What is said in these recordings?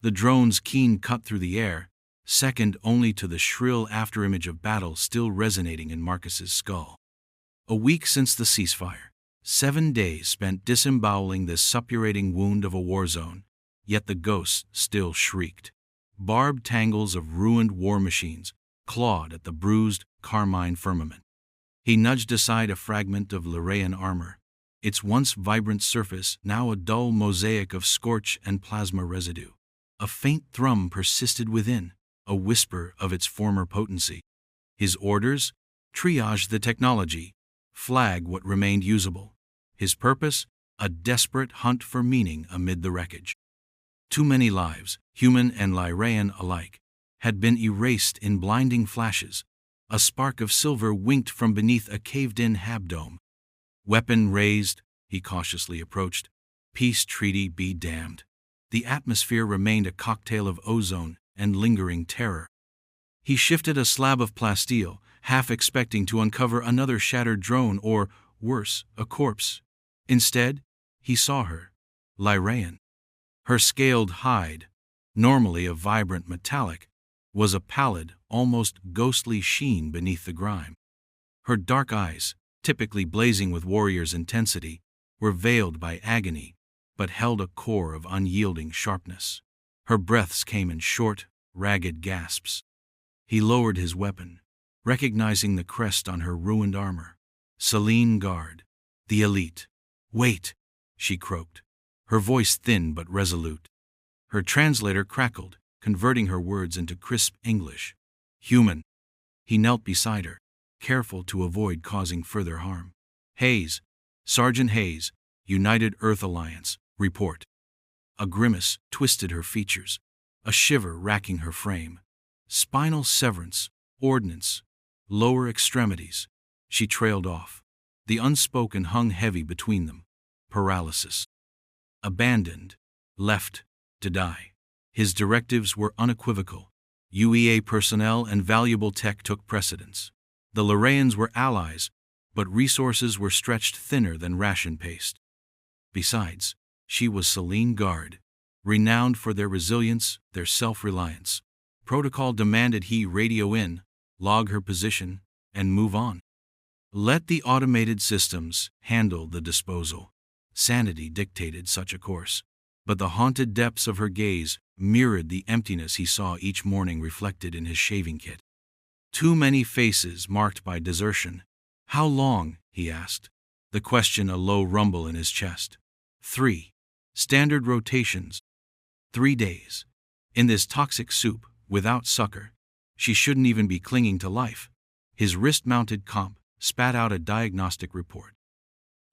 The drone's keen cut through the air, second only to the shrill afterimage of battle still resonating in Marcus's skull. A week since the ceasefire, 7 days spent disemboweling this suppurating wound of a war zone, yet the ghost still shrieked. Barbed tangles of ruined war machines clawed at the bruised, carmine firmament. He nudged aside a fragment of Lyraean armor, its once vibrant surface now a dull mosaic of scorch and plasma residue. A faint thrum persisted within, a whisper of its former potency. His orders? Triage the technology, flag what remained usable. His purpose? A desperate hunt for meaning amid the wreckage. Too many lives, human and Lyraean alike, had been erased in blinding flashes. A spark of silver winked from beneath a caved-in habdome. Weapon raised, he cautiously approached. Peace treaty be damned. The atmosphere remained a cocktail of ozone and lingering terror. He shifted a slab of plasteel, half expecting to uncover another shattered drone or, worse, a corpse. Instead, he saw her, Lyraean. Her scaled hide, normally a vibrant metallic, was a pallid, almost ghostly sheen beneath the grime. Her dark eyes, typically blazing with warrior's intensity, were veiled by agony, but held a core of unyielding sharpness. Her breaths came in short, ragged gasps. He lowered his weapon, recognizing the crest on her ruined armor. Selene Guard, the elite. Wait, she croaked, her voice thin but resolute. Her translator crackled, converting her words into crisp English. Human. He knelt beside her, careful to avoid causing further harm. Hayes, Sergeant Hayes, United Earth Alliance, report. A grimace twisted her features, a shiver racking her frame. Spinal severance, ordnance, lower extremities. She trailed off. The unspoken hung heavy between them. Paralysis. Abandoned, left to die. His directives were unequivocal. UEA personnel and valuable tech took precedence. The Lyraeans were allies, but resources were stretched thinner than ration paste. Besides, she was Selene Guard, renowned for their resilience, their self-reliance. Protocol demanded he radio in, log her position, and move on. Let the automated systems handle the disposal. Sanity dictated such a course. But the haunted depths of her gaze mirrored the emptiness he saw each morning reflected in his shaving kit. Too many faces marked by desertion. How long? He asked, the question a low rumble in his chest. 3. Standard rotations. 3 days. In this toxic soup, without succor, she shouldn't even be clinging to life. His wrist-mounted comp spat out a diagnostic report.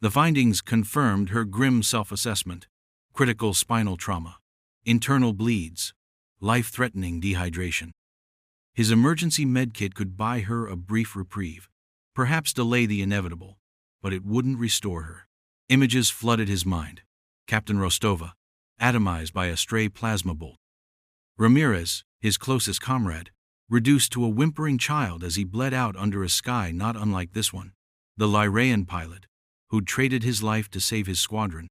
The findings confirmed her grim self-assessment. Critical spinal trauma, internal bleeds, life-threatening dehydration. His emergency medkit could buy her a brief reprieve, perhaps delay the inevitable, but it wouldn't restore her. Images flooded his mind. Captain Rostova, atomized by a stray plasma bolt. Ramirez, his closest comrade, reduced to a whimpering child as he bled out under a sky not unlike this one. The Lyraean pilot, who'd traded his life to save his squadron.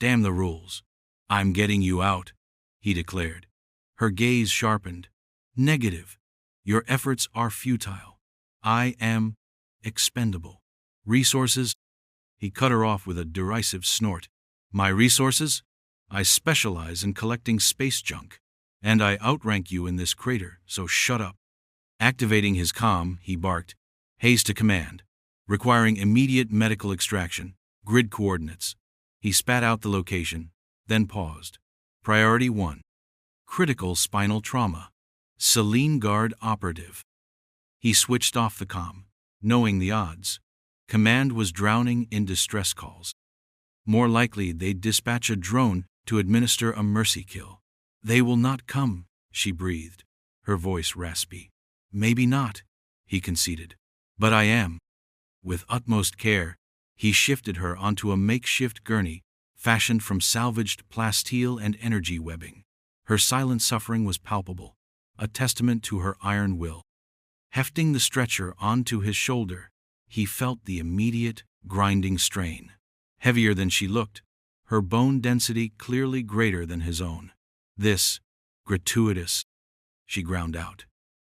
Damn the rules. I'm getting you out, he declared. Her gaze sharpened. Negative. Your efforts are futile. I am expendable. Resources? He cut her off with a derisive snort. My resources? I specialize in collecting space junk, and I outrank you in this crater, so shut up. Activating his comm, he barked. Hayes to command. Requiring immediate medical extraction. Grid coordinates. He spat out the location, then paused. Priority 1. Critical spinal trauma. Selene Guard operative. He switched off the comm, knowing the odds. Command was drowning in distress calls. More likely they'd dispatch a drone to administer a mercy kill. They will not come, she breathed, her voice raspy. Maybe not, he conceded. But I am. With utmost care, he shifted her onto a makeshift gurney, fashioned from salvaged plasteel and energy webbing. Her silent suffering was palpable, a testament to her iron will. Hefting the stretcher onto his shoulder, he felt the immediate, grinding strain. Heavier than she looked, her bone density clearly greater than his own. This, Gratuitous, she ground out,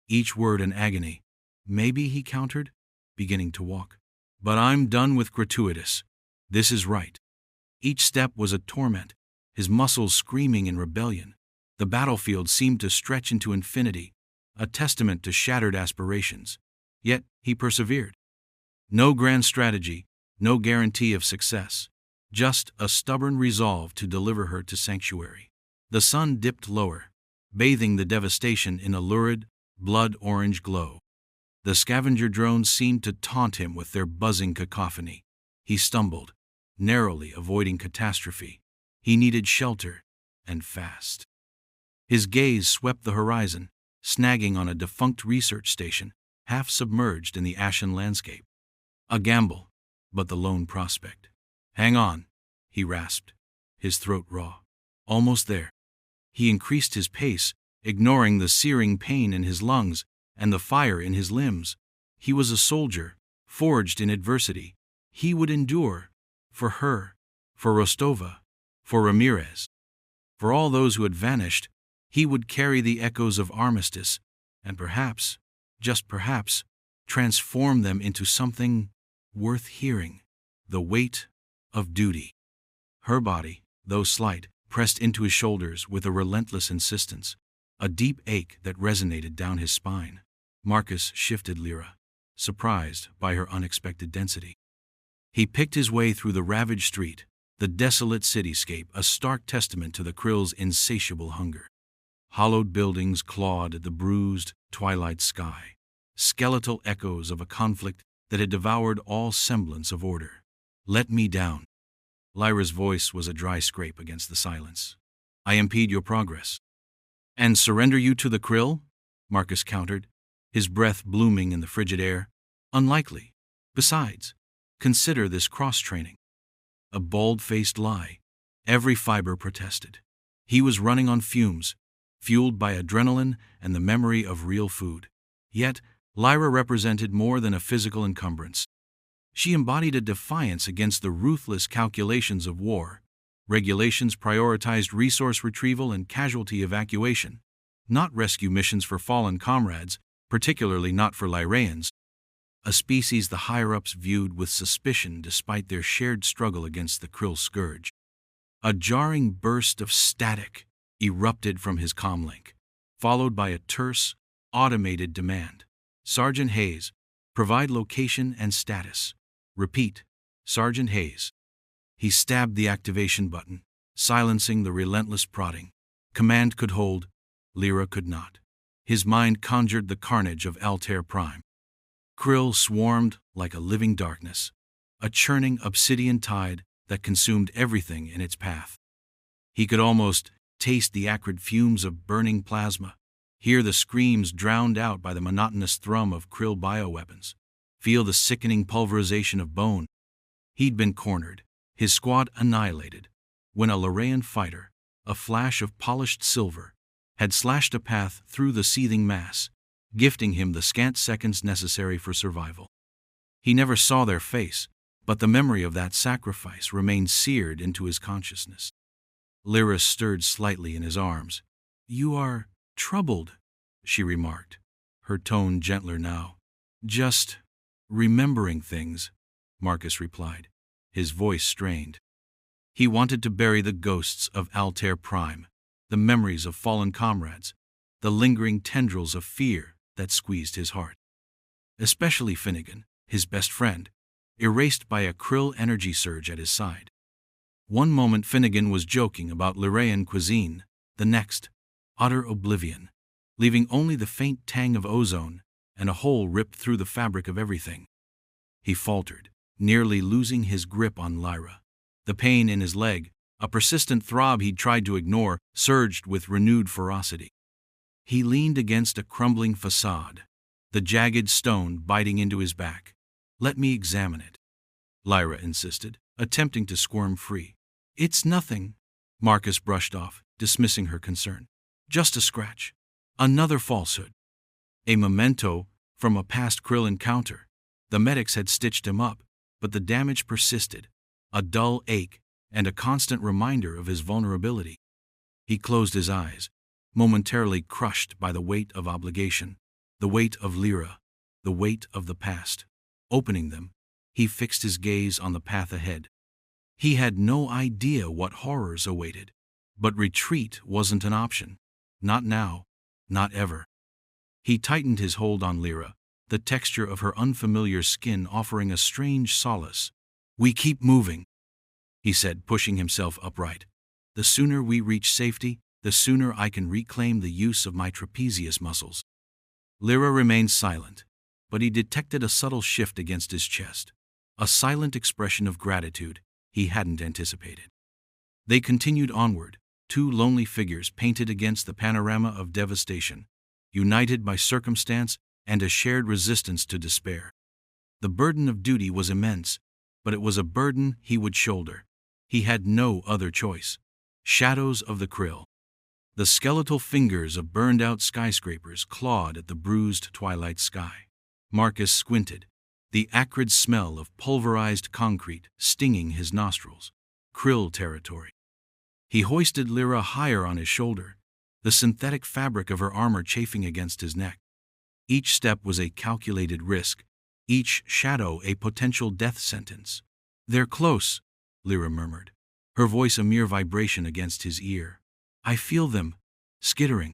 each word an agony. Maybe, he countered, beginning to walk. But I'm done with gratuitous. This is right. Each step was a torment, his muscles screaming in rebellion. The battlefield seemed to stretch into infinity, a testament to shattered aspirations. Yet he persevered. No grand strategy, no guarantee of success, just a stubborn resolve to deliver her to sanctuary. The sun dipped lower, bathing the devastation in a lurid, blood-orange glow. The scavenger drones seemed to taunt him with their buzzing cacophony. He stumbled, narrowly avoiding catastrophe. He needed shelter, and fast. His gaze swept the horizon, snagging on a defunct research station, half submerged in the ashen landscape. A gamble, but the lone prospect. Hang on, he rasped, his throat raw. Almost there. He increased his pace, ignoring the searing pain in his lungs and the fire in his limbs. He was a soldier, forged in adversity. He would endure. For her, for Rostova, for Ramirez. For all those who had vanished, he would carry the echoes of armistice, and perhaps, just perhaps, transform them into something worth hearing. The weight of duty. Her body, though slight, pressed into his shoulders with a relentless insistence, a deep ache that resonated down his spine. Marcus shifted Lyra, surprised by her unexpected density. He picked his way through the ravaged street, the desolate cityscape a stark testament to the Krill's insatiable hunger. Hollowed buildings clawed at the bruised, twilight sky, skeletal echoes of a conflict that had devoured all semblance of order. Let me down. Lyra's voice was a dry scrape against the silence. I impede your progress. And surrender you to the Krill? Marcus countered, his breath blooming in the frigid air. Unlikely. Besides, consider this cross-training. A bald-faced lie. Every fiber protested. He was running on fumes, fueled by adrenaline and the memory of real food. Yet, Lyra represented more than a physical encumbrance. She embodied a defiance against the ruthless calculations of war. Regulations prioritized resource retrieval and casualty evacuation, not rescue missions for fallen comrades, particularly not for Lyraeans, a species the higher-ups viewed with suspicion despite their shared struggle against the Krill scourge. A jarring burst of static erupted from his comlink, followed by a terse, automated demand. Sergeant Hayes, provide location and status. Repeat, Sergeant Hayes. He stabbed the activation button, silencing the relentless prodding. Command could hold, Lyra could not. His mind conjured the carnage of Altair Prime. Krill swarmed like a living darkness, a churning obsidian tide that consumed everything in its path. He could almost taste the acrid fumes of burning plasma, hear the screams drowned out by the monotonous thrum of Krill bioweapons, feel the sickening pulverization of bone. He'd been cornered, his squad annihilated, when a Lyraean fighter, a flash of polished silver, had slashed a path through the seething mass, gifting him the scant seconds necessary for survival. He never saw their face, but the memory of that sacrifice remained seared into his consciousness. Lyra stirred slightly in his arms. You are troubled, she remarked, her tone gentler now. Just remembering things, Marcus replied, his voice strained. He wanted to bury the ghosts of Altair Prime, the memories of fallen comrades, the lingering tendrils of fear that squeezed his heart. Especially Finnegan, his best friend, erased by a Krill energy surge at his side. One moment Finnegan was joking about Lyraean cuisine, the next, utter oblivion, leaving only the faint tang of ozone and a hole ripped through the fabric of everything. He faltered, nearly losing his grip on Lyra. The pain in his leg, a persistent throb he'd tried to ignore, surged with renewed ferocity. He leaned against a crumbling facade, the jagged stone biting into his back. Let me examine it, Lyra insisted, attempting to squirm free. It's nothing, Marcus brushed off, dismissing her concern. Just a scratch. Another falsehood. A memento from a past Krill encounter. The medics had stitched him up, but the damage persisted, a dull ache and a constant reminder of his vulnerability. He closed his eyes, momentarily crushed by the weight of obligation, the weight of Lyra, the weight of the past. Opening them, he fixed his gaze on the path ahead. He had no idea what horrors awaited, but retreat wasn't an option. Not now, not ever. He tightened his hold on Lyra, the texture of her unfamiliar skin offering a strange solace. "We keep moving," he said, pushing himself upright. "The sooner we reach safety, the sooner I can reclaim the use of my trapezius muscles." Lyra remained silent, but he detected a subtle shift against his chest, a silent expression of gratitude he hadn't anticipated. They continued onward, two lonely figures painted against the panorama of devastation, united by circumstance and a shared resistance to despair. The burden of duty was immense, but it was a burden he would shoulder. He had no other choice. Shadows of the krill. The skeletal fingers of burned-out skyscrapers clawed at the bruised twilight sky. Marcus squinted, the acrid smell of pulverized concrete stinging his nostrils. Krill territory. He hoisted Lyra higher on his shoulder, the synthetic fabric of her armor chafing against his neck. Each step was a calculated risk, each shadow a potential death sentence. "They're close," Lyra murmured, her voice a mere vibration against his ear. "I feel them, skittering."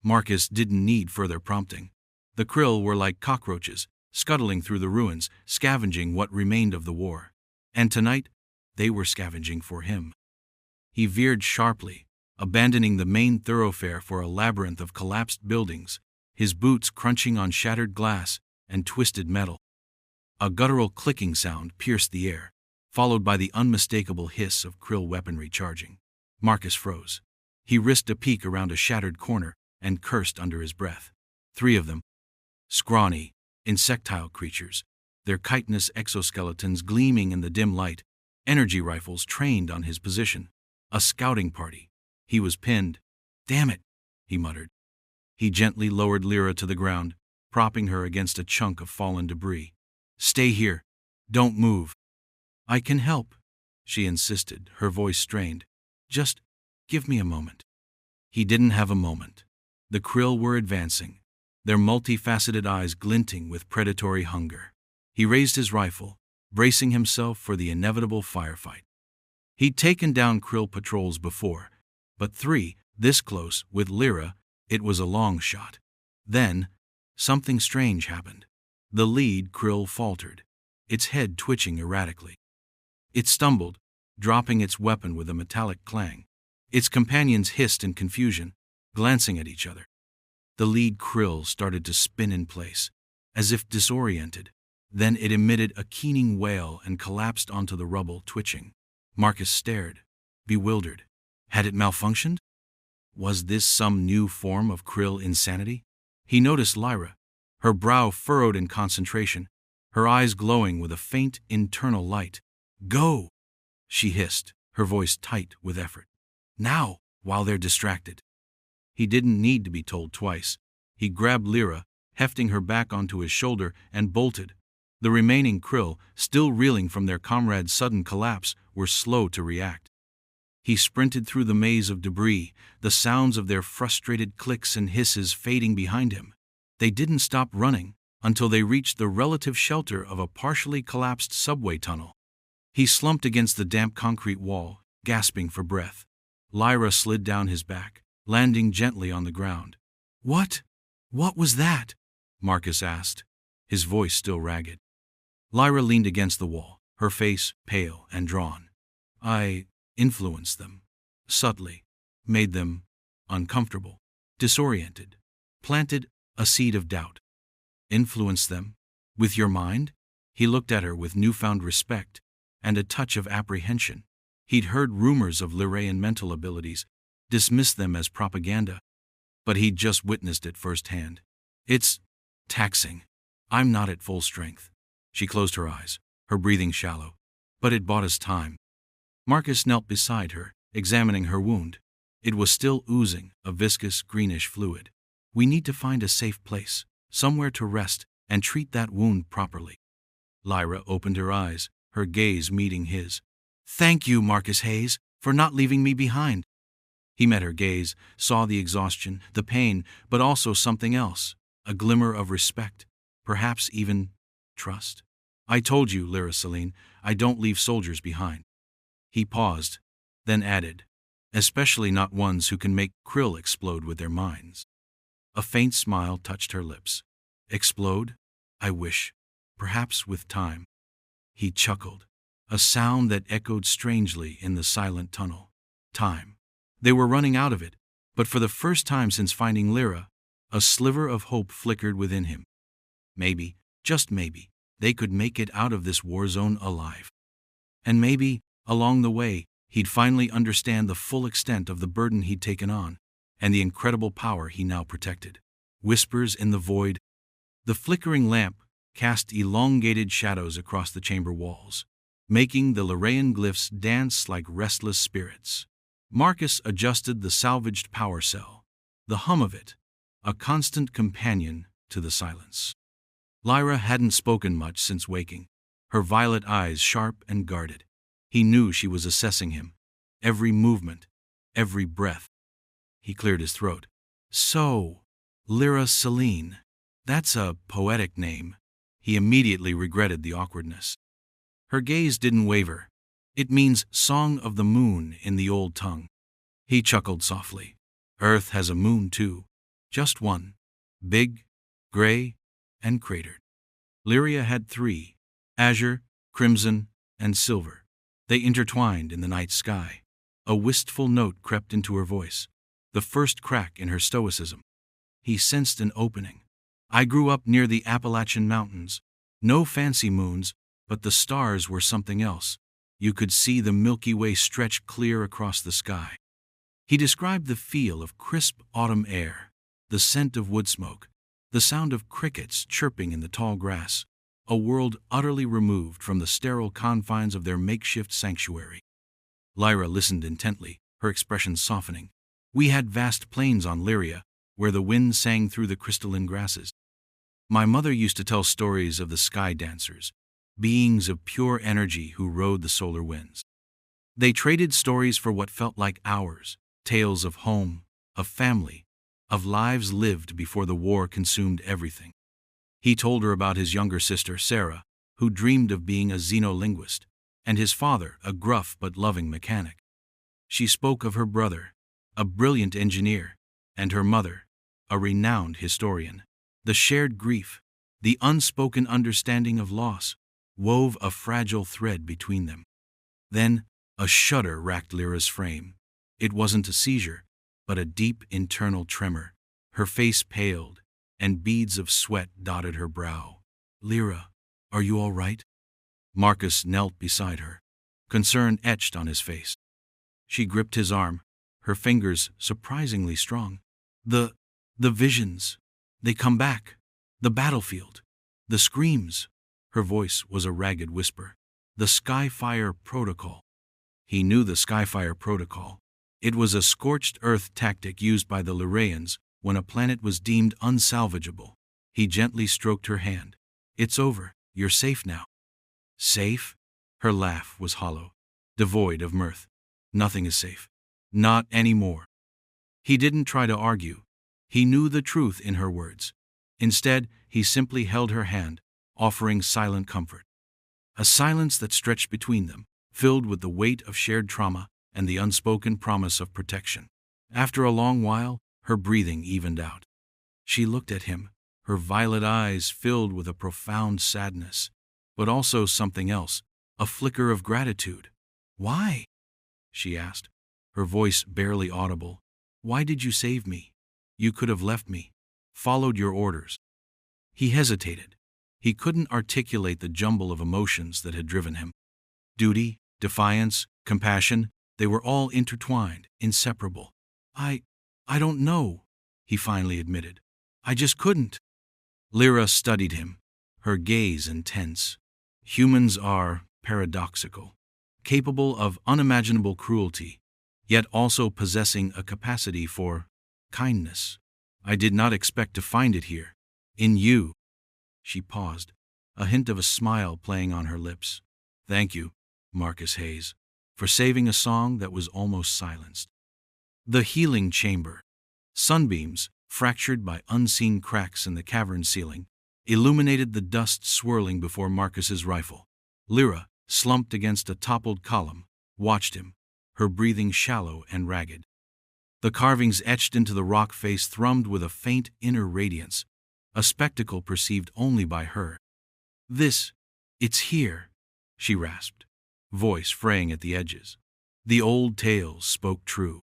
Marcus didn't need further prompting. The krill were like cockroaches, scuttling through the ruins, scavenging what remained of the war. And tonight, they were scavenging for him. He veered sharply, abandoning the main thoroughfare for a labyrinth of collapsed buildings, his boots crunching on shattered glass and twisted metal. A guttural clicking sound pierced the air, followed by the unmistakable hiss of krill weaponry charging. Marcus froze. He risked a peek around a shattered corner and cursed under his breath. 3 of them. Scrawny, insectile creatures, their chitinous exoskeletons gleaming in the dim light, energy rifles trained on his position. A scouting party. He was pinned. "Damn it," he muttered. He gently lowered Lyra to the ground, propping her against a chunk of fallen debris. "Stay here. Don't move." "I can help," she insisted, her voice strained. "Just give me a moment." He didn't have a moment. The krill were advancing, their multifaceted eyes glinting with predatory hunger. He raised his rifle, bracing himself for the inevitable firefight. He'd taken down krill patrols before, but 3, this close, with Lyra, it was a long shot. Then, something strange happened. The lead krill faltered, its head twitching erratically. It stumbled, dropping its weapon with a metallic clang. Its companions hissed in confusion, glancing at each other. The lead krill started to spin in place, as if disoriented. Then it emitted a keening wail and collapsed onto the rubble, twitching. Marcus stared, bewildered. Had it malfunctioned? Was this some new form of krill insanity? He noticed Lyra, her brow furrowed in concentration, her eyes glowing with a faint internal light. "Go!" she hissed, her voice tight with effort. "Now, while they're distracted." He didn't need to be told twice. He grabbed Lyra, hefting her back onto his shoulder, and bolted. The remaining krill, still reeling from their comrade's sudden collapse, were slow to react. He sprinted through the maze of debris, the sounds of their frustrated clicks and hisses fading behind him. They didn't stop running until they reached the relative shelter of a partially collapsed subway tunnel. He slumped against the damp concrete wall, gasping for breath. Lyra slid down his back, landing gently on the ground. What was that?" Marcus asked, his voice still ragged. Lyra leaned against the wall, her face pale and drawn. "I influenced them, subtly, made them uncomfortable, disoriented, planted a seed of doubt." "Influenced them? With your mind?" He looked at her with newfound respect and a touch of apprehension. He'd heard rumors of Lyraean mental abilities, dismissed them as propaganda, but he'd just witnessed it firsthand. "It's taxing. I'm not at full strength." She closed her eyes, her breathing shallow. "But it bought us time." Marcus knelt beside her, examining her wound. It was still oozing, a viscous, greenish fluid. "We need to find a safe place, somewhere to rest, and treat that wound properly." Lyra opened her eyes, her gaze meeting his. "Thank you, Marcus Hayes, for not leaving me behind." He met her gaze, saw the exhaustion, the pain, but also something else, a glimmer of respect, perhaps even trust. I told you, Lyra Celine, I don't leave soldiers behind. He paused, then added, especially not ones who can make krill explode with their minds. A faint smile touched her lips. Explode? I wish. Perhaps with time. He chuckled, a sound that echoed strangely in the silent tunnel. Time. They were running out of it, but for the first time since finding Lyra, a sliver of hope flickered within him. Maybe, just maybe, they could make it out of this war zone alive. And maybe, along the way, he'd finally understand the full extent of the burden he'd taken on, and the incredible power he now protected. Whispers in the void. The flickering lamp cast elongated shadows across the chamber walls, making the Lyraean glyphs dance like restless spirits. Marcus adjusted the salvaged power cell, the hum of it, a constant companion to the silence. Lyra hadn't spoken much since waking, her violet eyes sharp and guarded. He knew she was assessing him, every movement, every breath. He cleared his throat. So, Lyra Celine, that's a poetic name. He immediately regretted the awkwardness. Her gaze didn't waver. It means song of the moon in the old tongue. He chuckled softly. Earth has a moon too. Just one. Big, gray, and cratered. Lyria had 3. Azure, crimson, and silver. They intertwined in the night sky. A wistful note crept into her voice, the first crack in her stoicism. He sensed an opening. I grew up near the Appalachian Mountains. No fancy moons, but the stars were something else. You could see the Milky Way stretch clear across the sky. He described the feel of crisp autumn air, the scent of wood smoke, the sound of crickets chirping in the tall grass, a world utterly removed from the sterile confines of their makeshift sanctuary. Lyra listened intently, her expression softening. We had vast plains on Lyria, where the wind sang through the crystalline grasses. My mother used to tell stories of the sky dancers, beings of pure energy who rode the solar winds. They traded stories for what felt like hours, tales of home, of family, of lives lived before the war consumed everything. He told her about his younger sister, Sarah, who dreamed of being a xenolinguist, and his father, a gruff but loving mechanic. She spoke of her brother, a brilliant engineer, and her mother, a renowned historian. The shared grief, the unspoken understanding of loss, wove a fragile thread between them. Then, a shudder racked Lyra's frame. It wasn't a seizure, but a deep internal tremor. Her face paled, and beads of sweat dotted her brow. Lyra, are you all right? Marcus knelt beside her, concern etched on his face. She gripped his arm, her fingers surprisingly strong. The visions, they come back. The battlefield, the screams. Her voice was a ragged whisper. The Skyfire Protocol. He knew the Skyfire Protocol. It was a scorched earth tactic used by the Lyraeans when a planet was deemed unsalvageable. He gently stroked her hand. It's over. You're safe now. Safe? Her laugh was hollow, devoid of mirth. Nothing is safe. Not anymore. He didn't try to argue. He knew the truth in her words. Instead, he simply held her hand, offering silent comfort. A silence that stretched between them, filled with the weight of shared trauma and the unspoken promise of protection. After a long while, her breathing evened out. She looked at him, her violet eyes filled with a profound sadness, but also something else, a flicker of gratitude. Why? She asked, her voice barely audible. Why did you save me? You could have left me, followed your orders. He hesitated. He couldn't articulate the jumble of emotions that had driven him. Duty, defiance, compassion, they were all intertwined, inseparable. I don't know, he finally admitted. I just couldn't. Lyra studied him, her gaze intense. Humans are paradoxical, capable of unimaginable cruelty, yet also possessing a capacity for kindness. I did not expect to find it here. In you. She paused, a hint of a smile playing on her lips. Thank you, Marcus Hayes, for saving a song that was almost silenced. The healing chamber. Sunbeams, fractured by unseen cracks in the cavern ceiling, illuminated the dust swirling before Marcus's rifle. Lyra, slumped against a toppled column, watched him, her breathing shallow and ragged. The carvings etched into the rock face thrummed with a faint inner radiance, a spectacle perceived only by her. It's here, she rasped, voice fraying at the edges. The old tales spoke true.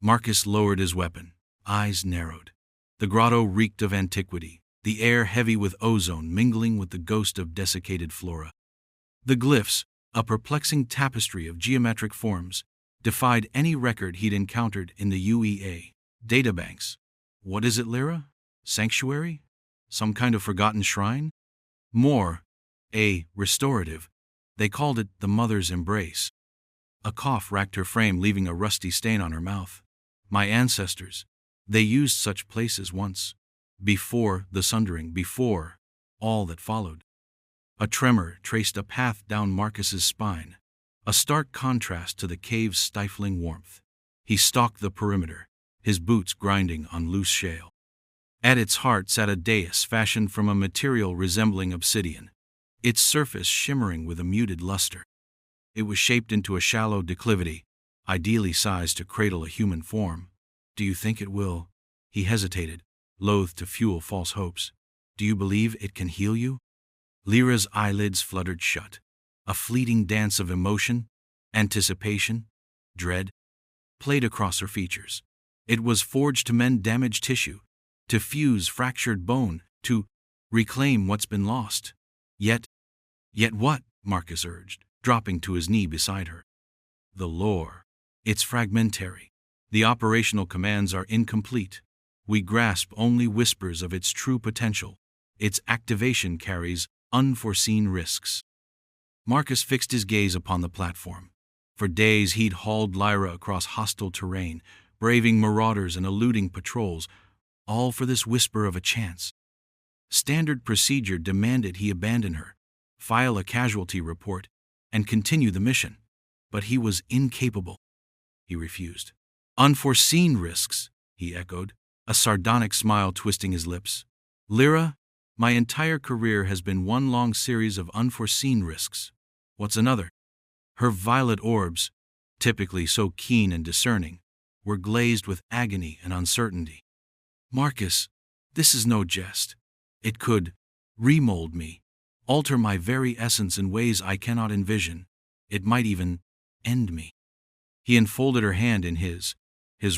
Marcus lowered his weapon, eyes narrowed. The grotto reeked of antiquity, the air heavy with ozone mingling with the ghost of desiccated flora. The glyphs, a perplexing tapestry of geometric forms, defied any record he'd encountered in the UEA databanks. What is it, Lyra? Sanctuary? Some kind of forgotten shrine? More, a restorative. They called it the Mother's Embrace. A cough racked her frame, leaving a rusty stain on her mouth. My ancestors, they used such places once. Before the sundering, before all that followed. A tremor traced a path down Marcus's spine, a stark contrast to the cave's stifling warmth. He stalked the perimeter, his boots grinding on loose shale. At its heart sat a dais fashioned from a material resembling obsidian, its surface shimmering with a muted luster. It was shaped into a shallow declivity, ideally sized to cradle a human form. Do you think it will? He hesitated, loath to fuel false hopes. Do you believe it can heal you? Lyra's eyelids fluttered shut. A fleeting dance of emotion, anticipation, dread, played across her features. It was forged to mend damaged tissue, to fuse fractured bone, to reclaim what's been lost. Yet what? Marcus urged, dropping to his knee beside her. The lore. It's fragmentary. The operational commands are incomplete. We grasp only whispers of its true potential. Its activation carries unforeseen risks. Marcus fixed his gaze upon the platform. For days he'd hauled Lyra across hostile terrain, braving marauders and eluding patrols, all for this whisper of a chance. Standard procedure demanded he abandon her, file a casualty report, and continue the mission. But he was incapable. He refused. Unforeseen risks, he echoed, a sardonic smile twisting his lips. Lyra, my entire career has been one long series of unforeseen risks. What's another? Her violet orbs, typically so keen and discerning, were glazed with agony and uncertainty. Marcus, this is no jest. It could remold me, alter my very essence in ways I cannot envision. It might even end me. He enfolded her hand in his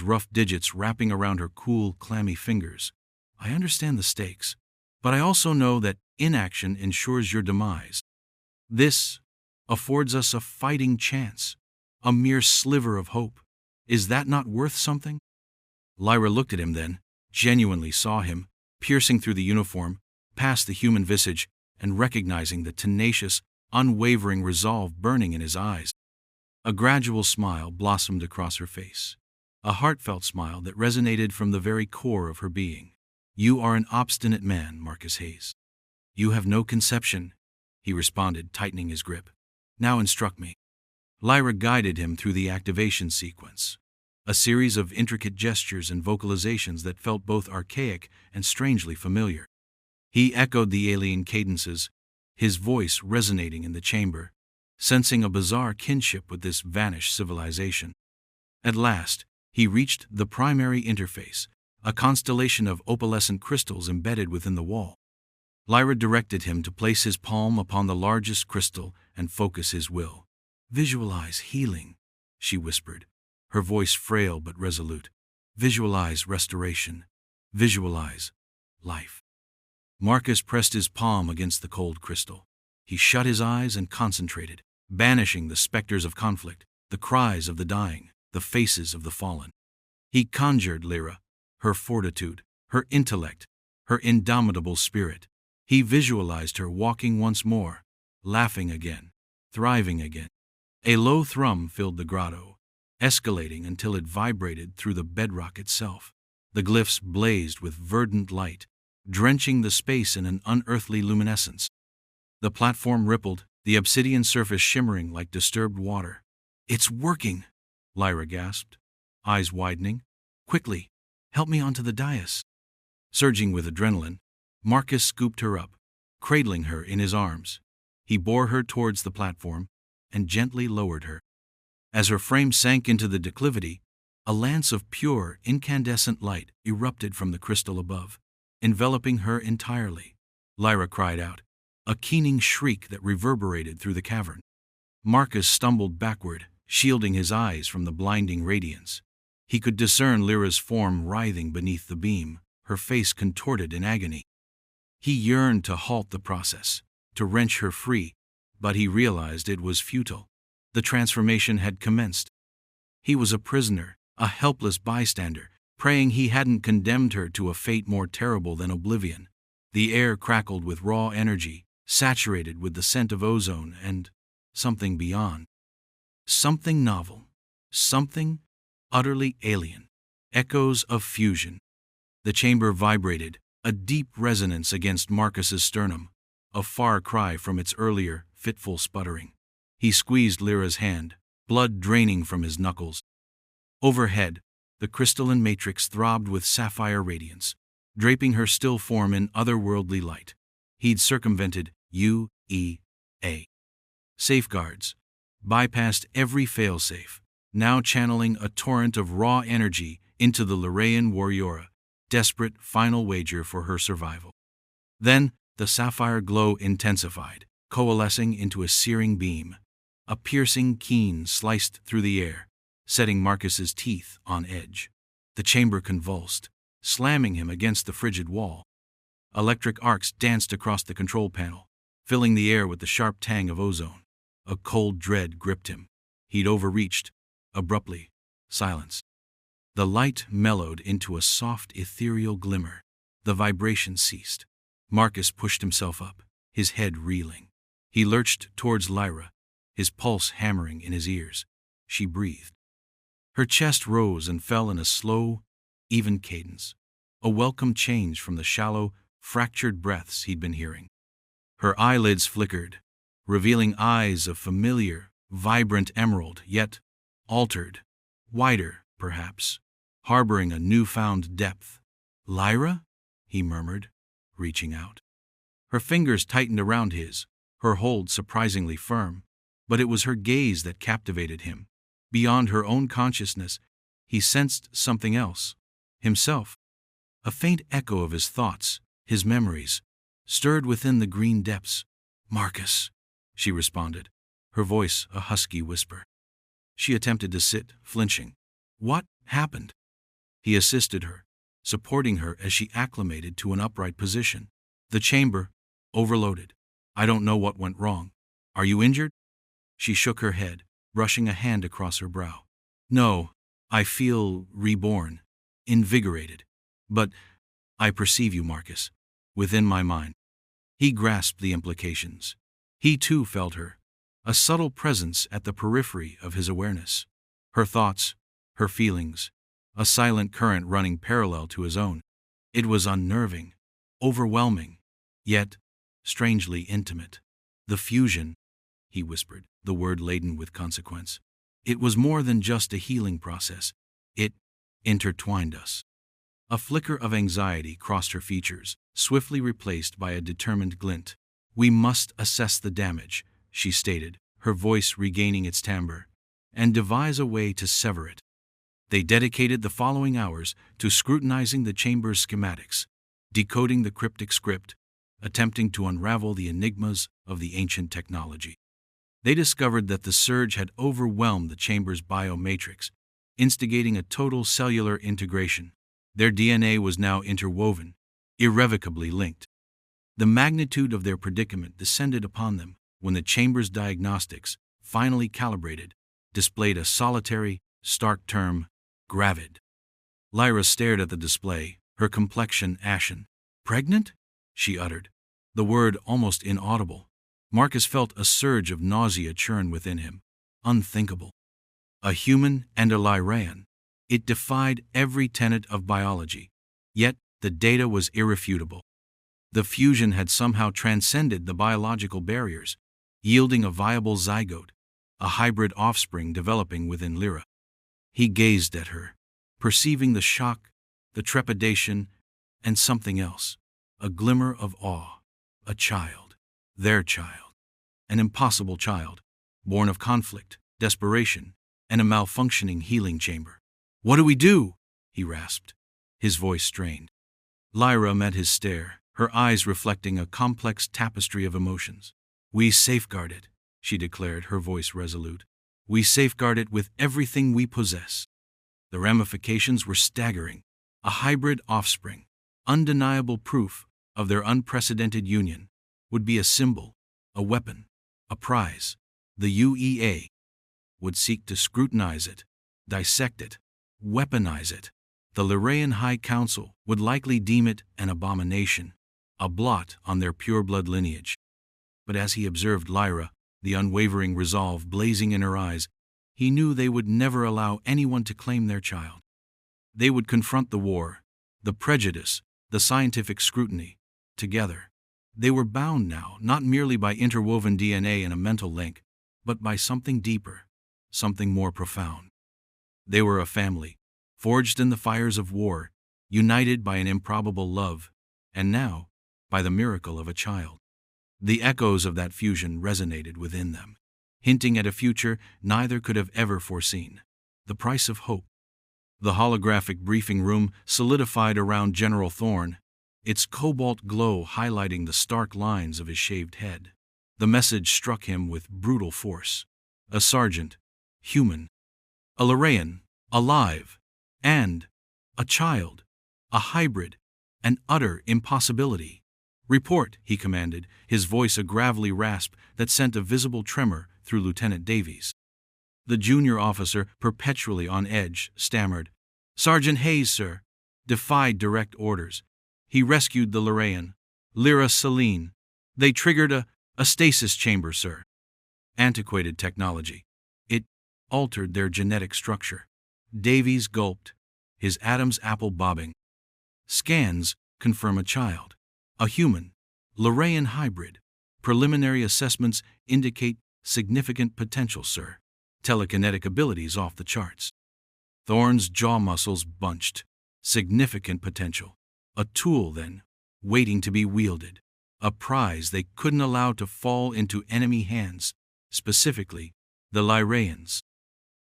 rough digits wrapping around her cool, clammy fingers. I understand the stakes, but I also know that inaction ensures your demise. This affords us a fighting chance, a mere sliver of hope. Is that not worth something? Lyra looked at him then, genuinely saw him, piercing through the uniform, past the human visage, and recognizing the tenacious, unwavering resolve burning in his eyes. A gradual smile blossomed across her face, a heartfelt smile that resonated from the very core of her being. You are an obstinate man, Marcus Hayes. You have no conception, he responded, tightening his grip. Now instruct me. Lyra guided him through the activation sequence, a series of intricate gestures and vocalizations that felt both archaic and strangely familiar. He echoed the alien cadences, his voice resonating in the chamber, sensing a bizarre kinship with this vanished civilization. At last, he reached the primary interface, a constellation of opalescent crystals embedded within the wall. Lyra directed him to place his palm upon the largest crystal and focus his will. Visualize healing, she whispered, her voice frail but resolute. Visualize restoration. Visualize life. Marcus pressed his palm against the cold crystal. He shut his eyes and concentrated, banishing the specters of conflict, the cries of the dying, the faces of the fallen. He conjured Lyra, her fortitude, her intellect, her indomitable spirit. He visualized her walking once more, laughing again, thriving again. A low thrum filled the grotto, escalating until it vibrated through the bedrock itself. The glyphs blazed with verdant light, drenching the space in an unearthly luminescence. The platform rippled, the obsidian surface shimmering like disturbed water. It's working, Lyra gasped. eyes widening. "Quickly, help me onto the dais." Surging with adrenaline, Marcus scooped her up, cradling her in his arms. He bore her towards the platform and gently lowered her. As her frame sank into the declivity, a lance of pure, incandescent light erupted from the crystal above, enveloping her entirely. Lyra cried out, a keening shriek that reverberated through the cavern. Marcus stumbled backward, shielding his eyes from the blinding radiance. He could discern Lyra's form writhing beneath the beam, her face contorted in agony. He yearned to halt the process, to wrench her free, but he realized it was futile. The transformation had commenced. He was a prisoner, a helpless bystander, praying he hadn't condemned her to a fate more terrible than oblivion. The air crackled with raw energy, saturated with the scent of ozone and something beyond. Something novel. Something utterly alien. Echoes of fusion. The chamber vibrated, a deep resonance against Marcus's sternum, a far cry from its earlier, fitful sputtering. He squeezed Lyra's hand, blood draining from his knuckles. Overhead, the crystalline matrix throbbed with sapphire radiance, draping her still form in otherworldly light. He'd circumvented UEA safeguards, bypassed every failsafe, now channeling a torrent of raw energy into the Lyraean warriora, desperate final wager for her survival. Then, the sapphire glow intensified, coalescing into a searing beam. A piercing keen sliced through the air, setting Marcus's teeth on edge. The chamber convulsed, slamming him against the frigid wall. Electric arcs danced across the control panel, filling the air with the sharp tang of ozone. A cold dread gripped him. He'd overreached. Abruptly, silence. The light mellowed into a soft ethereal glimmer. The vibration ceased. Marcus pushed himself up, his head reeling. He lurched towards Lyra, his pulse hammering in his ears. She breathed. Her chest rose and fell in a slow, even cadence, a welcome change from the shallow, fractured breaths he'd been hearing. Her eyelids flickered, revealing eyes of familiar, vibrant emerald, yet altered, wider, perhaps, harboring a newfound depth. "Lyra?" he murmured, reaching out. Her fingers tightened around his, her hold surprisingly firm, but it was her gaze that captivated him. Beyond her own consciousness, he sensed something else. Himself. A faint echo of his thoughts, his memories, stirred within the green depths. "Marcus," she responded, her voice a husky whisper. She attempted to sit, flinching. "What happened?" He assisted her, supporting her as she acclimated to an upright position. "The chamber, overloaded. I don't know what went wrong. Are you injured?" She shook her head, brushing a hand across her brow. "No, I feel reborn, invigorated. But I perceive you, Marcus, within my mind." He grasped the implications. He too felt her, a subtle presence at the periphery of his awareness. Her thoughts, her feelings, a silent current running parallel to his own. It was unnerving, overwhelming, yet strangely intimate. "The fusion," he whispered, the word laden with consequence. "It was more than just a healing process. It intertwined us." A flicker of anxiety crossed her features, swiftly replaced by a determined glint. "We must assess the damage," she stated, her voice regaining its timbre, "and devise a way to sever it." They dedicated the following hours to scrutinizing the chamber's schematics, decoding the cryptic script, attempting to unravel the enigmas of the ancient technology. They discovered that the surge had overwhelmed the chamber's biomatrix, instigating a total cellular integration. Their DNA was now interwoven, irrevocably linked. The magnitude of their predicament descended upon them when the chamber's diagnostics, finally calibrated, displayed a solitary, stark term, gravid. Lyra stared at the display, her complexion ashen. "Pregnant?" she uttered, the word almost inaudible. Marcus felt a surge of nausea churn within him. Unthinkable. A human and a Lyraean. It defied every tenet of biology. Yet the data was irrefutable. The fusion had somehow transcended the biological barriers, yielding a viable zygote, a hybrid offspring developing within Lyra. He gazed at her, perceiving the shock, the trepidation, and something else, a glimmer of awe. A child. Their child. An impossible child, born of conflict, desperation, and a malfunctioning healing chamber. "What do we do?" he rasped, his voice strained. Lyra met his stare, her eyes reflecting a complex tapestry of emotions. "We safeguard it," she declared, her voice resolute. "We safeguard it with everything we possess." The ramifications were staggering. A hybrid offspring, undeniable proof of their unprecedented union, would be a symbol, a weapon, a prize. The UEA would seek to scrutinize it, dissect it, weaponize it. The Lyraean High Council would likely deem it an abomination, a blot on their pureblood lineage. But as he observed Lyra, the unwavering resolve blazing in her eyes, he knew they would never allow anyone to claim their child. They would confront the war, the prejudice, the scientific scrutiny, together. They were bound now not merely by interwoven DNA and a mental link, but by something deeper, something more profound. They were a family, forged in the fires of war, united by an improbable love, and now, by the miracle of a child. The echoes of that fusion resonated within them, hinting at a future neither could have ever foreseen. The price of hope. The holographic briefing room solidified around General Thorne, its cobalt glow highlighting the stark lines of his shaved head. The message struck him with brutal force. A sergeant, human. A Lyraean, alive. And a child, a hybrid, an utter impossibility. "Report," he commanded, his voice a gravelly rasp that sent a visible tremor through Lieutenant Davies. The junior officer, perpetually on edge, stammered, "Sergeant Hayes, sir," defied direct orders. He rescued the Lyraean, Lyra Selene. "They triggered a stasis chamber, sir." Antiquated technology. It altered their genetic structure. Davies gulped, his Adam's apple bobbing. "Scans confirm a child. A human, Lyraean hybrid. Preliminary assessments indicate significant potential, sir. Telekinetic abilities off the charts." Thorne's jaw muscles bunched. Significant potential. A tool, then, waiting to be wielded. A prize they couldn't allow to fall into enemy hands, specifically the Lyraeans.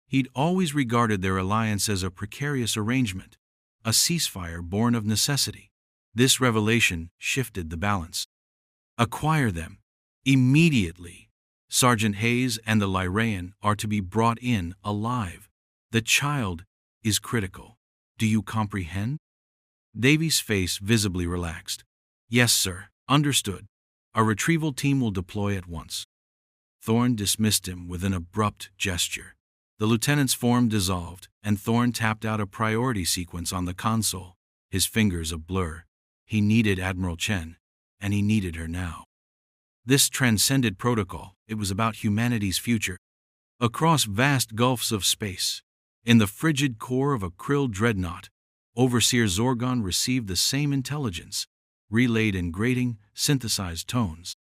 He'd always regarded their alliance as a precarious arrangement, a ceasefire born of necessity. This revelation shifted the balance. Acquire them. Immediately. Sergeant Hayes and the Lyraean are to be brought in alive. The child is critical. Do you comprehend? Davies' face visibly relaxed. "Yes, sir. Understood. A retrieval team will deploy at once." Thorne dismissed him with an abrupt gesture. The lieutenant's form dissolved, and Thorne tapped out a priority sequence on the console, his fingers a blur. He needed Admiral Chen, and he needed her now. This transcended protocol. It was about humanity's future. Across vast gulfs of space, in the frigid core of a krill dreadnought, Overseer Zorgon received the same intelligence, relayed in grating, synthesized tones.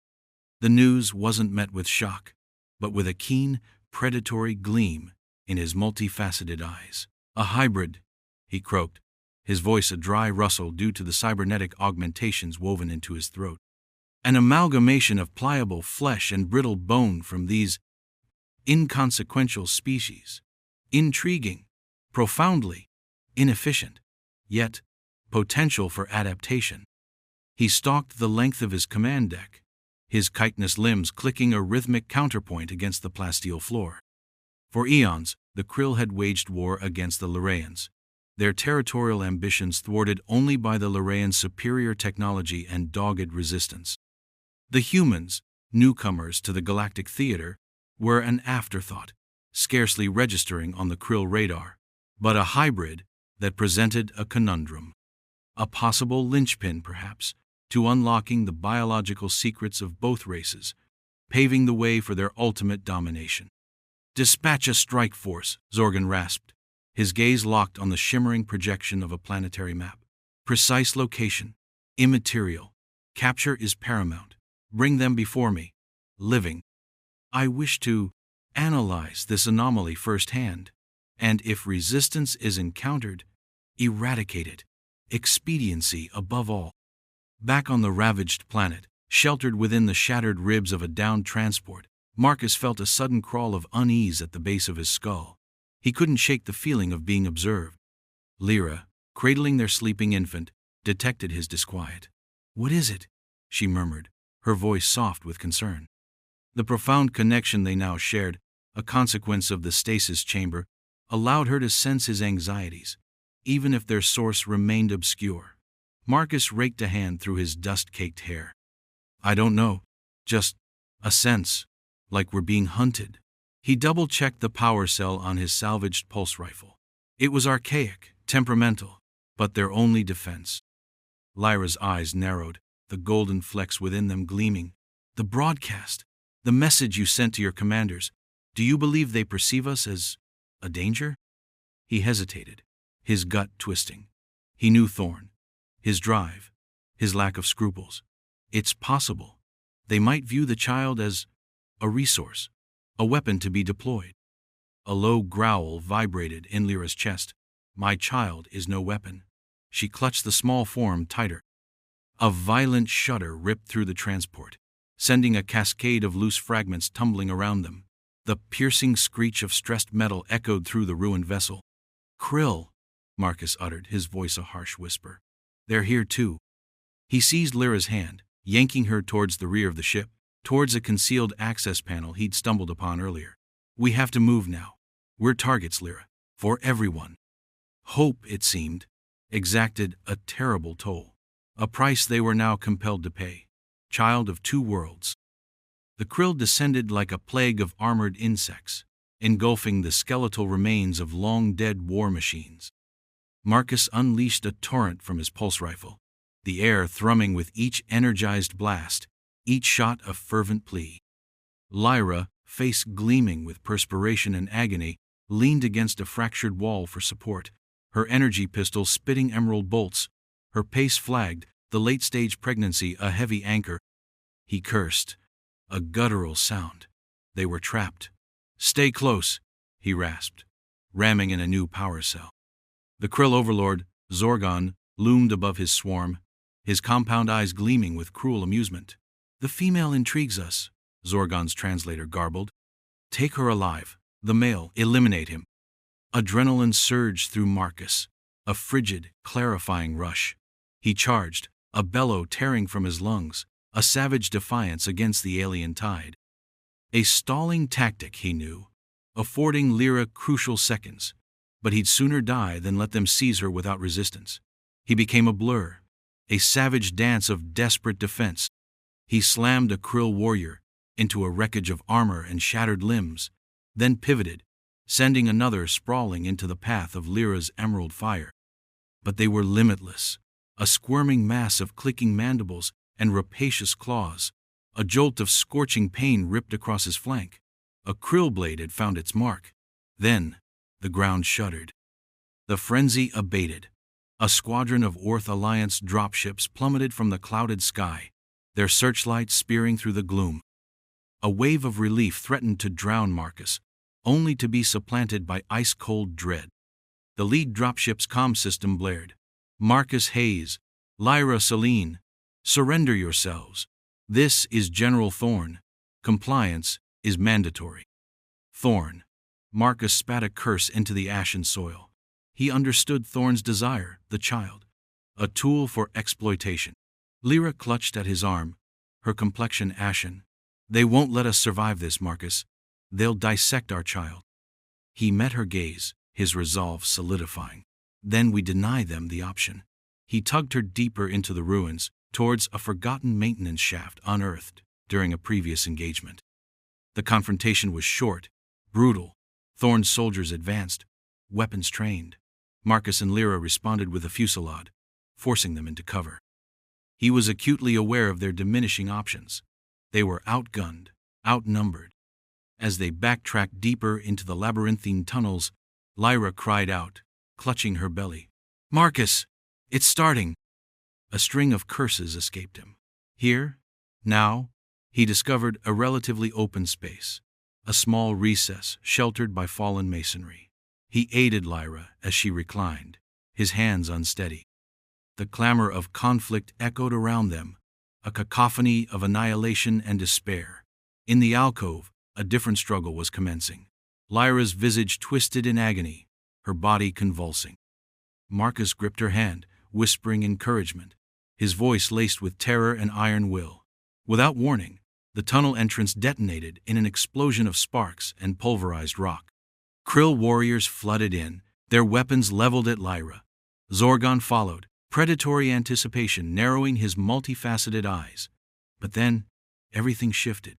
The news wasn't met with shock, but with a keen, predatory gleam in his multifaceted eyes. "A hybrid," he croaked, his voice a dry rustle due to the cybernetic augmentations woven into his throat. "An amalgamation of pliable flesh and brittle bone from these inconsequential species. Intriguing, profoundly inefficient, yet potential for adaptation." He stalked the length of his command deck, his chitinous limbs clicking a rhythmic counterpoint against the plasteel floor. For eons, the Krill had waged war against the Lyraeans, their territorial ambitions thwarted only by the Lyraeans' superior technology and dogged resistance. The humans, newcomers to the galactic theater, were an afterthought, scarcely registering on the Krill radar, but a hybrid that presented a conundrum. A possible linchpin, perhaps, to unlocking the biological secrets of both races, paving the way for their ultimate domination. "Dispatch a strike force," Zorgon rasped, his gaze locked on the shimmering projection of a planetary map. "Precise location, immaterial. Capture is paramount. Bring them before me, living. I wish to analyze this anomaly firsthand." And if resistance is encountered, eradicate it. Expediency above all. Back on the ravaged planet, sheltered within the shattered ribs of a downed transport, Marcus felt a sudden crawl of unease at the base of his skull. He couldn't shake the feeling of being observed. Lyra, cradling their sleeping infant, detected his disquiet. "What is it?" she murmured, her voice soft with concern. The profound connection they now shared, a consequence of the stasis chamber, allowed her to sense his anxieties, even if their source remained obscure. Marcus raked a hand through his dust-caked hair. "I don't know. Just a sense, like we're being hunted." He double-checked the power cell on his salvaged pulse rifle. It was archaic, temperamental, but their only defense. Lyra's eyes narrowed, the golden flecks within them gleaming. "The broadcast, the message you sent to your commanders, do you believe they perceive us as a danger?" He hesitated, his gut twisting. He knew Thorn, his drive, his lack of scruples. It's possible. They might view the child as a resource, a weapon to be deployed. A low growl vibrated in Lyra's chest. "My child is no weapon." She clutched the small form tighter. A violent shudder ripped through the transport, sending a cascade of loose fragments tumbling around them. The piercing screech of stressed metal echoed through the ruined vessel. "Krill," Marcus uttered, his voice a harsh whisper. "They're here too." He seized Lyra's hand, yanking her towards the rear of the ship, towards a concealed access panel he'd stumbled upon earlier. "We have to move now. We're targets, Lyra. For everyone." Hope, it seemed, exacted a terrible toll. A price they were now compelled to pay. Child of two worlds. The krill descended like a plague of armored insects, engulfing the skeletal remains of long-dead war machines. Marcus unleashed a torrent from his pulse rifle, the air thrumming with each energized blast, each shot a fervent plea. Lyra, face gleaming with perspiration and agony, leaned against a fractured wall for support, her energy pistol spitting emerald bolts, her pace flagged, the late-stage pregnancy a heavy anchor. He cursed, a guttural sound. They were trapped. "Stay close," he rasped, ramming in a new power cell. The krill overlord, Zorgon, loomed above his swarm, his compound eyes gleaming with cruel amusement. "The female intrigues us," Zorgon's translator garbled. "Take her alive. The male, eliminate him." Adrenaline surged through Marcus, a frigid, clarifying rush. He charged, a bellow tearing from his lungs, a savage defiance against the alien tide. A stalling tactic, he knew, affording Lyra crucial seconds, but he'd sooner die than let them seize her without resistance. He became a blur, a savage dance of desperate defense. He slammed a krill warrior into a wreckage of armor and shattered limbs, then pivoted, sending another sprawling into the path of Lyra's emerald fire. But they were limitless, a squirming mass of clicking mandibles and rapacious claws. A jolt of scorching pain ripped across his flank. A krill blade had found its mark. Then, the ground shuddered. The frenzy abated. A squadron of Orth Alliance dropships plummeted from the clouded sky, their searchlights spearing through the gloom. A wave of relief threatened to drown Marcus, only to be supplanted by ice-cold dread. The lead dropship's comm system blared. "Marcus Hayes, Lyra Celine, surrender yourselves. This is General Thorn. Compliance is mandatory." Thorn. Marcus spat a curse into the ashen soil. He understood Thorn's desire, the child, a tool for exploitation. Lyra clutched at his arm, her complexion ashen. "They won't let us survive this, Marcus. They'll dissect our child." He met her gaze, his resolve solidifying. "Then we deny them the option." He tugged her deeper into the ruins, towards a forgotten maintenance shaft unearthed during a previous engagement. The confrontation was short, brutal. Thorn's soldiers advanced, weapons trained. Marcus and Lyra responded with a fusillade, forcing them into cover. He was acutely aware of their diminishing options. They were outgunned, outnumbered. As they backtracked deeper into the labyrinthine tunnels, Lyra cried out, clutching her belly. "Marcus! It's starting!" A string of curses escaped him. Here, now, he discovered a relatively open space, a small recess sheltered by fallen masonry. He aided Lyra as she reclined, his hands unsteady. The clamor of conflict echoed around them, a cacophony of annihilation and despair. In the alcove, a different struggle was commencing. Lyra's visage twisted in agony, her body convulsing. Marcus gripped her hand, whispering encouragement, his voice laced with terror and iron will. Without warning, the tunnel entrance detonated in an explosion of sparks and pulverized rock. Krill warriors flooded in, their weapons leveled at Lyra. Zorgon followed, predatory anticipation narrowing his multifaceted eyes. But then, everything shifted.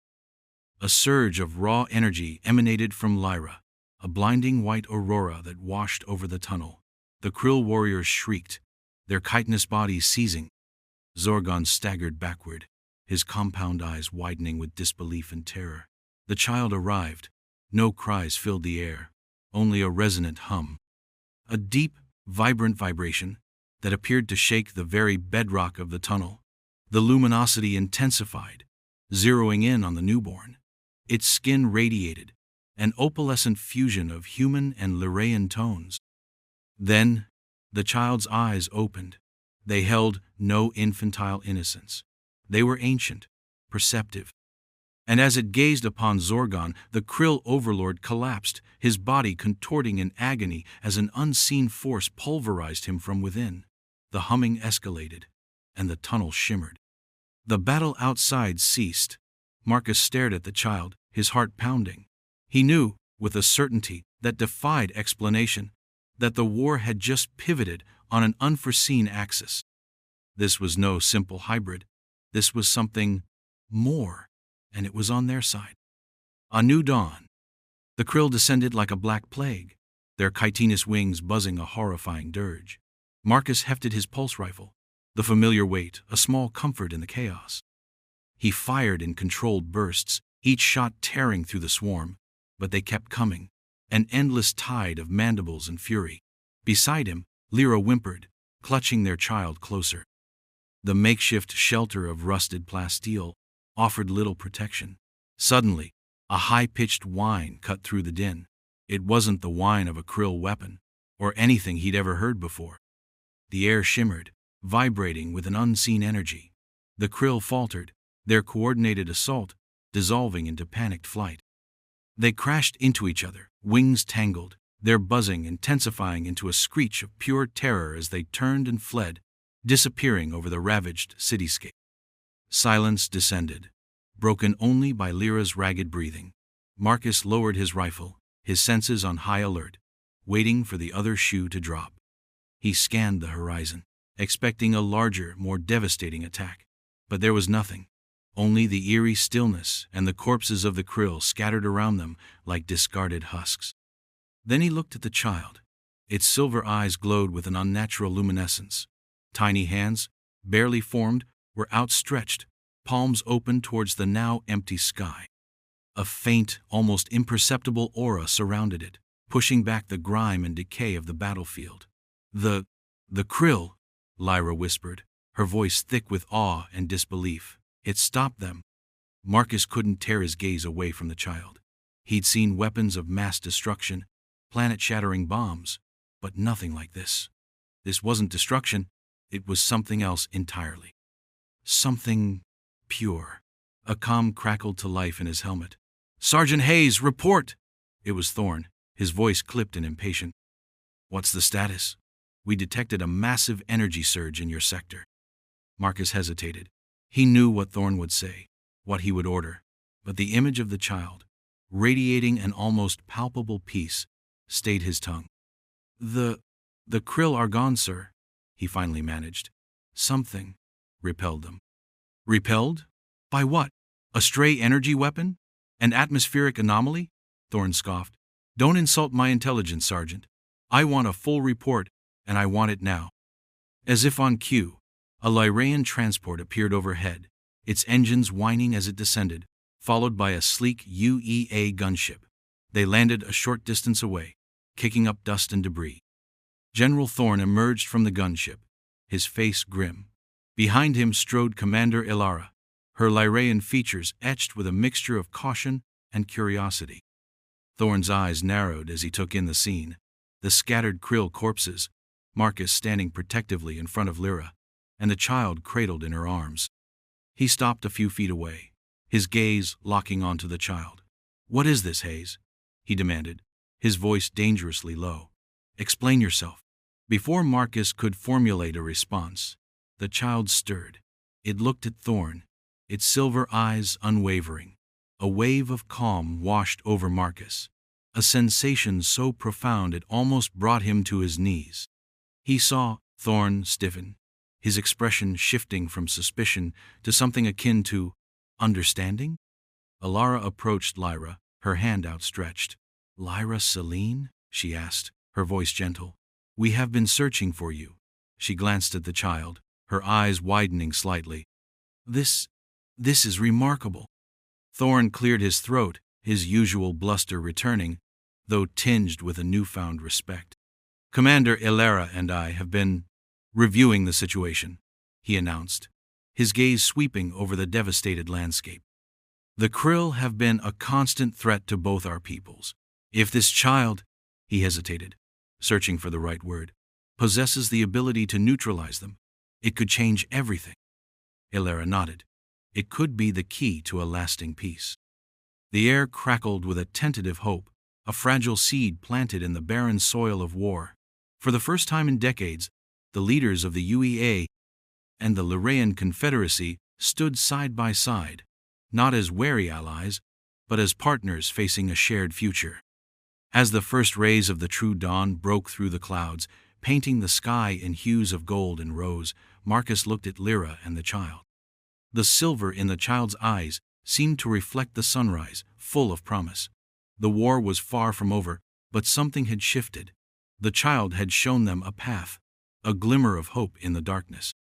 A surge of raw energy emanated from Lyra, a blinding white aurora that washed over the tunnel. The Krill warriors shrieked, their chitinous bodies seizing. Zorgon staggered backward, his compound eyes widening with disbelief and terror. The child arrived. No cries filled the air, only a resonant hum. A deep, vibrant vibration that appeared to shake the very bedrock of the tunnel. The luminosity intensified, zeroing in on the newborn. Its skin radiated, an opalescent fusion of human and Lyraean tones. Then, the child's eyes opened. They held no infantile innocence. They were ancient, perceptive. And as it gazed upon Zorgon, the Krill overlord collapsed, his body contorting in agony as an unseen force pulverized him from within. The humming escalated, and the tunnel shimmered. The battle outside ceased. Marcus stared at the child, his heart pounding. He knew, with a certainty that defied explanation, that the war had just pivoted on an unforeseen axis. This was no simple hybrid. This was something more, and it was on their side. A new dawn. The Krill descended like a black plague, their chitinous wings buzzing a horrifying dirge. Marcus hefted his pulse rifle, the familiar weight, a small comfort in the chaos. He fired in controlled bursts, each shot tearing through the swarm, but they kept coming, an endless tide of mandibles and fury. Beside him, Lyra whimpered, clutching their child closer. The makeshift shelter of rusted plasteel offered little protection. Suddenly, a high-pitched whine cut through the din. It wasn't the whine of a Krill weapon, or anything he'd ever heard before. The air shimmered, vibrating with an unseen energy. The Krill faltered, their coordinated assault dissolving into panicked flight. They crashed into each other, wings tangled, their buzzing intensifying into a screech of pure terror as they turned and fled, disappearing over the ravaged cityscape. Silence descended, broken only by Lyra's ragged breathing. Marcus lowered his rifle, his senses on high alert, waiting for the other shoe to drop. He scanned the horizon, expecting a larger, more devastating attack. But there was nothing, only the eerie stillness and the corpses of the Krill scattered around them like discarded husks. Then he looked at the child. Its silver eyes glowed with an unnatural luminescence. Tiny hands, barely formed, were outstretched, palms open towards the now empty sky. A faint, almost imperceptible aura surrounded it, pushing back the grime and decay of the battlefield. The Krill, Lyra whispered, her voice thick with awe and disbelief. It stopped them. Marcus couldn't tear his gaze away from the child. He'd seen weapons of mass destruction, planet-shattering bombs, but nothing like this. This wasn't destruction, it was something else entirely. Something pure. A comm crackled to life in his helmet. "Sergeant Hayes, report!" It was Thorne, his voice clipped and impatient. "What's the status? We detected a massive energy surge in your sector." Marcus hesitated. He knew what Thorne would say, what he would order, but the image of the child, radiating an almost palpable peace, stayed his tongue. The Krill are gone, sir," he finally managed. "Something repelled them." "Repelled? By what? A stray energy weapon? An atmospheric anomaly?" Thorne scoffed. "Don't insult my intelligence, Sergeant. I want a full report, and I want it now." As if on cue, a Lyraean transport appeared overhead, its engines whining as it descended, followed by a sleek UEA gunship. They landed a short distance away, kicking up dust and debris. General Thorne emerged from the gunship, his face grim. Behind him strode Commander Ilara, her Lyraean features etched with a mixture of caution and curiosity. Thorne's eyes narrowed as he took in the scene. the scattered krill corpses, Marcus standing protectively in front of Lyra, and the child cradled in her arms. He stopped a few feet away, his gaze locking onto the child. "What is this, Hayes?" he demanded, his voice dangerously low. "Explain yourself." Before Marcus could formulate a response, the child stirred. It looked at Thorn, its silver eyes unwavering. A wave of calm washed over Marcus, a sensation so profound it almost brought him to his knees. He saw Thorn stiffen, his expression shifting from suspicion to something akin to understanding. Alara approached Lyra, her hand outstretched. "Lyra Celine?" she asked, her voice gentle. "We have been searching for you." She glanced at the child, her eyes widening slightly. This is remarkable." Thorn cleared his throat, his usual bluster returning, though tinged with a newfound respect. "Commander Ilera and I have been reviewing the situation," he announced, his gaze sweeping over the devastated landscape. "The krill have been a constant threat to both our peoples. If this child," he hesitated, searching for the right word, "possesses the ability to neutralize them, it could change everything." Ilera nodded. "It could be the key to a lasting peace." The air crackled with a tentative hope, a fragile seed planted in the barren soil of war. For the first time in decades, the leaders of the UEA and the Lyraean Confederacy stood side by side, not as wary allies, but as partners facing a shared future. As the first rays of the true dawn broke through the clouds, painting the sky in hues of gold and rose, Marcus looked at Lyra and the child. The silver in the child's eyes seemed to reflect the sunrise, full of promise. The war was far from over, but something had shifted. The child had shown them a path, a glimmer of hope in the darkness.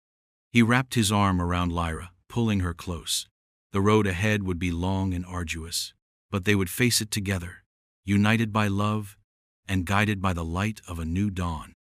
He wrapped his arm around Lyra, pulling her close. The road ahead would be long and arduous, but they would face it together, united by love and guided by the light of a new dawn.